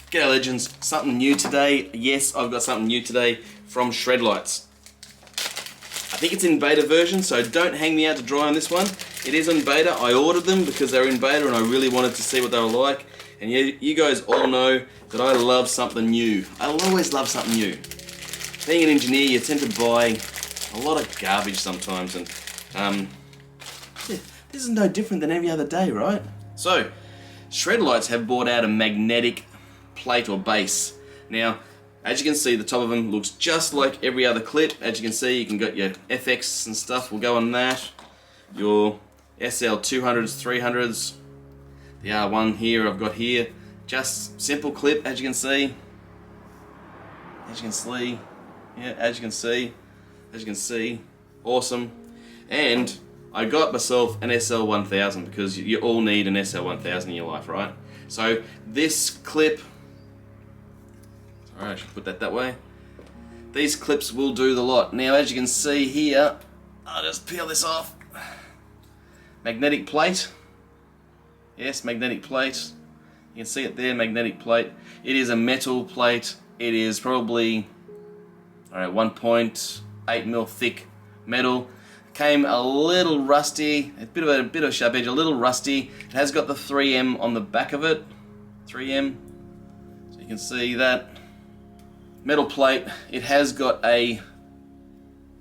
G'day legends, something new today. Yes, I've got something new today from Shredlights. I think it's in beta version, so don't hang me out to dry on this one. It is in beta. I ordered them because they were in beta and I really wanted to see what they were like. And you guys all know that I love something new. I'll always love something new. Being an engineer, you tend to buy a lot of garbage sometimes, and this is no different than every other day, right? So, Shredlights have brought out a magnetic plate or base. Now, as you can see, the top of them looks just like every other clip. As you can see, you can get your FX and stuff will go on that. Your SL-200s, 300s. The R1 here, I've got here. Just simple clip, as you can see. As you can see. Yeah, as you can see. As you can see. Awesome. And I got myself an SL-1000 because you all need an SL-1000 in your life, right? So this clip, alright, I should put that way. These clips will do the lot. Now, as you can see here, I'll just peel this off. Magnetic plate. Yes, magnetic plate. You can see it there, magnetic plate. It is a metal plate. It is probably 1.8mm thick metal. Came a little rusty, a bit of a sharp edge, a little rusty. It has got the 3M on the back of it. 3M. So you can see that. Metal plate. It has got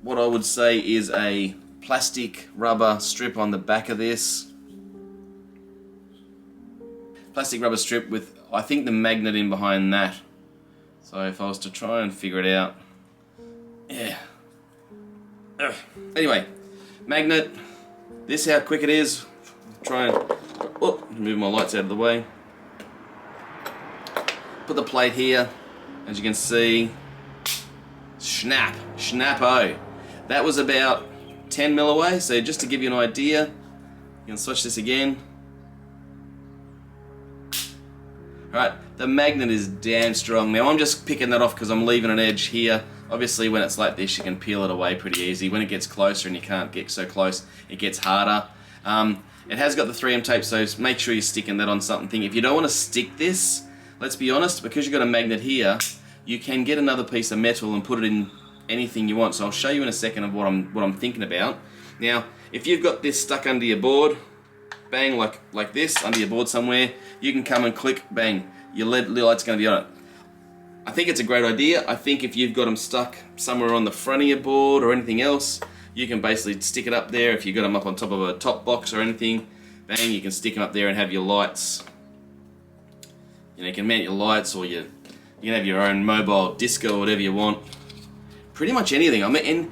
what I would say is a plastic rubber strip on the back of this. Plastic rubber strip with, I think, the magnet in behind that. So if I was to try and figure it out, yeah. Anyway, magnet. This is how quick it is. Try and move my lights out of the way. Put the plate here. As you can see, snappo. That was about 10mm away. So just to give you an idea, you can switch this again. Alright, the magnet is damn strong. Now I'm just picking that off because I'm leaving an edge here. Obviously when it's like this you can peel it away pretty easy. When it gets closer and you can't get so close, it gets harder. It has got the 3M tape, so make sure you're sticking that on something. If you don't want to stick this, let's be honest, because you've got a magnet here, you can get another piece of metal and put it in anything you want. So I'll show you in a second of what I'm thinking about. Now, if you've got this stuck under your board, bang, like this, under your board somewhere, you can come and click, bang, your LED light's going to be on it. I think it's a great idea. I think if you've got them stuck somewhere on the front of your board or anything else, you can basically stick it up there. If you've got them up on top of a top box or anything, bang, you can stick them up there and have your lights. You know, you can mount your lights, or you can have your own mobile disco or whatever you want. Pretty much anything. I mean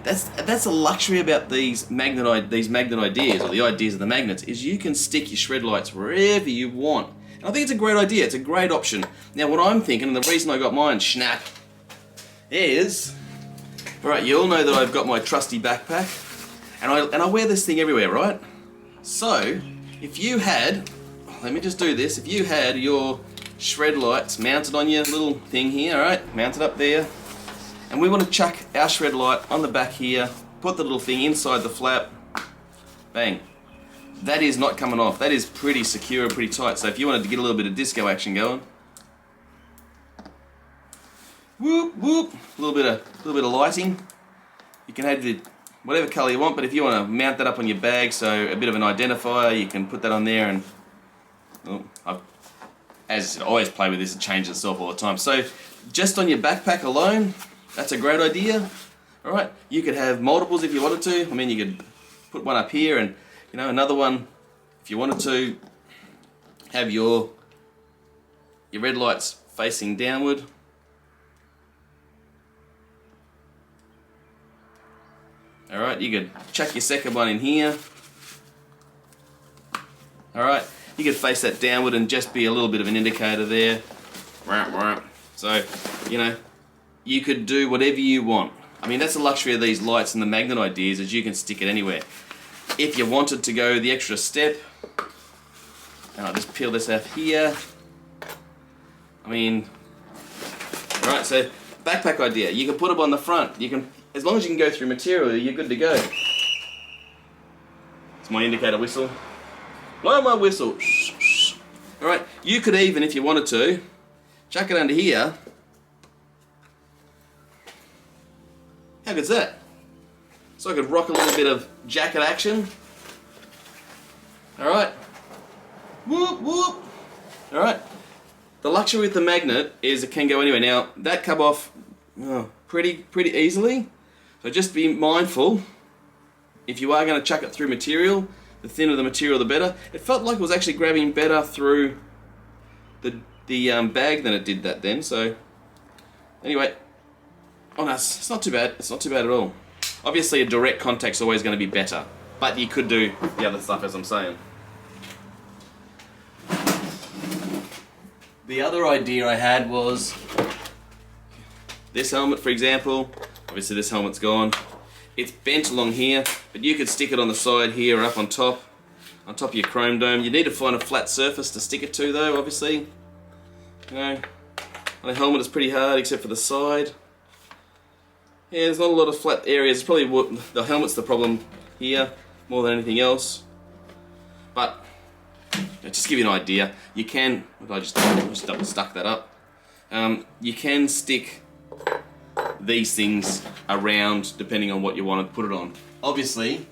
that's a luxury about these magnet ideas, or the ideas of the magnets, is you can stick your Shredlights wherever you want. And I think it's a great idea. It's a great option. Now, what I'm thinking, and the reason I got mine snap, is, all right, you all know that I've got my trusty backpack, and I wear this thing everywhere, right? So, if you had, let me just do this. If you had your Shredlights mounted on your little thing here, all right, mounted up there, and we want to chuck our Shredlight on the back here, put the little thing inside the flap, bang. That is not coming off. That is pretty secure and pretty tight. So if you wanted to get a little bit of disco action going, whoop whoop, a little bit of lighting. You can have whatever colour you want, but if you want to mount that up on your bag, so a bit of an identifier, you can put that on there. And as I said, I always play with this and change itself all the time. So just on your backpack alone, that's a great idea. All right, you could have multiples if you wanted to. I mean, you could put one up here and, you know, another one if you wanted to. Have your red lights facing downward. Alright, you could chuck your second one in here. Alright, you could face that downward and just be a little bit of an indicator there. So, you know, you could do whatever you want. I mean, that's the luxury of these lights and the magnet ideas, is you can stick it anywhere. If you wanted to go the extra step, and I'll just peel this out here. I mean, right, so backpack idea. You can put them on the front. You can, as long as you can go through material, you're good to go. It's my indicator whistle. Blow my whistle. Alright, you could even, if you wanted to, chuck it under here. How good's that? So I could rock a little bit of jacket action. Alright. Whoop, whoop. Alright. The luxury with the magnet is it can go anywhere. Now, that come off pretty easily. So just be mindful, if you are going to chuck it through material, the thinner the material the better. It felt like it was actually grabbing better through the bag than it did that then. So anyway, oh no, it's not too bad. It's not too bad at all. Obviously a direct contact's always going to be better, but you could do the other stuff as I'm saying. The other idea I had was this helmet, for example. Obviously this helmet's gone. It's bent along here, but you could stick it on the side here or up on top of your chrome dome. You need to find a flat surface to stick it to though, obviously. You know, on a helmet it's pretty hard except for the side. Yeah, there's not a lot of flat areas. It's probably the helmet's the problem here more than anything else. But just to give you an idea, you can. I just double stuck that up. You can stick these things around depending on what you want to put it on. Obviously,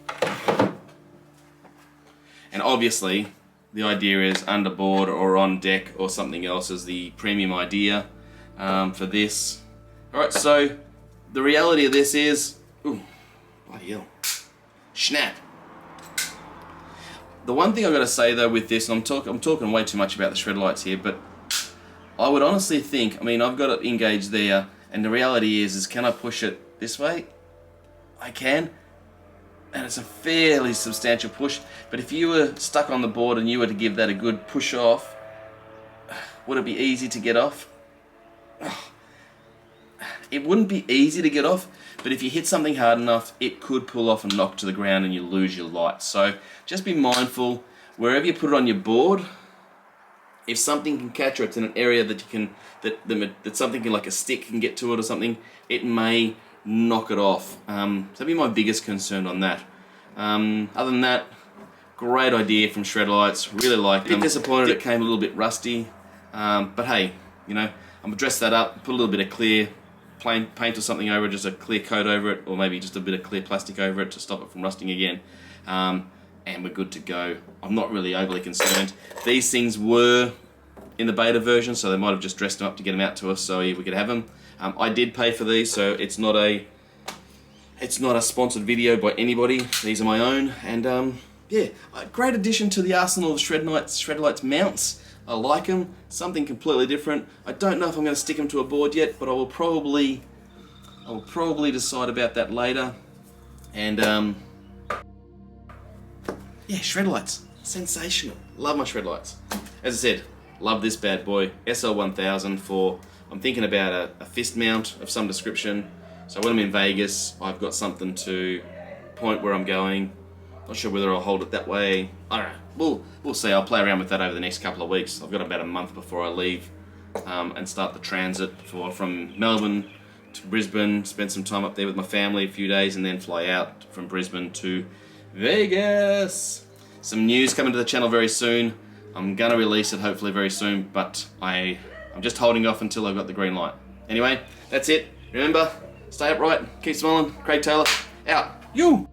the idea is underboard or on deck or something else is the premium idea for this. Alright, so the reality of this is, ooh, bloody hell, snap. The one thing I've got to say though with this, and I'm talking way too much about the Shredlights here, but I would honestly think, I mean, I've got it engaged there, and the reality is can I push it this way? I can, and it's a fairly substantial push, but if you were stuck on the board and you were to give that a good push off, would it be easy to get off? It wouldn't be easy to get off, but if you hit something hard enough, it could pull off and knock to the ground and you lose your light. So just be mindful, wherever you put it on your board, if something can catch or it's in an area that you can, that something can, like a stick can get to it or something, it may knock it off. So that'd be my biggest concern on that. Other than that, great idea from Shredlights, really liked them. A bit disappointed it came a little bit rusty, but hey, you know, I'm gonna dress that up, put a little bit of clear paint or something over it, just a clear coat over it, or maybe just a bit of clear plastic over it to stop it from rusting again, and we're good to go. I'm not really overly concerned. These things were in the beta version, so they might have just dressed them up to get them out to us so we could have them. I did pay for these, so it's not a sponsored video by anybody. These are my own, and yeah, a great addition to the arsenal of Shredlights mounts. I like them, something completely different. I don't know if I'm going to stick them to a board yet, but I will probably decide about that later. And yeah, Shredlights, sensational. Love my Shredlights. As I said, love this bad boy, SL-1000 for, I'm thinking about a fist mount of some description. So when I'm in Vegas, I've got something to point where I'm going. Not sure whether I'll hold it that way. I don't know. We'll see. I'll play around with that over the next couple of weeks. I've got about a month before I leave and start the transit from Melbourne to Brisbane, spend some time up there with my family, a few days, and then fly out from Brisbane to Vegas. Some news coming to the channel very soon. I'm going to release it hopefully very soon, but I'm just holding off until I've got the green light. Anyway, that's it. Remember, stay upright, keep smiling. Craig Taylor, out. You!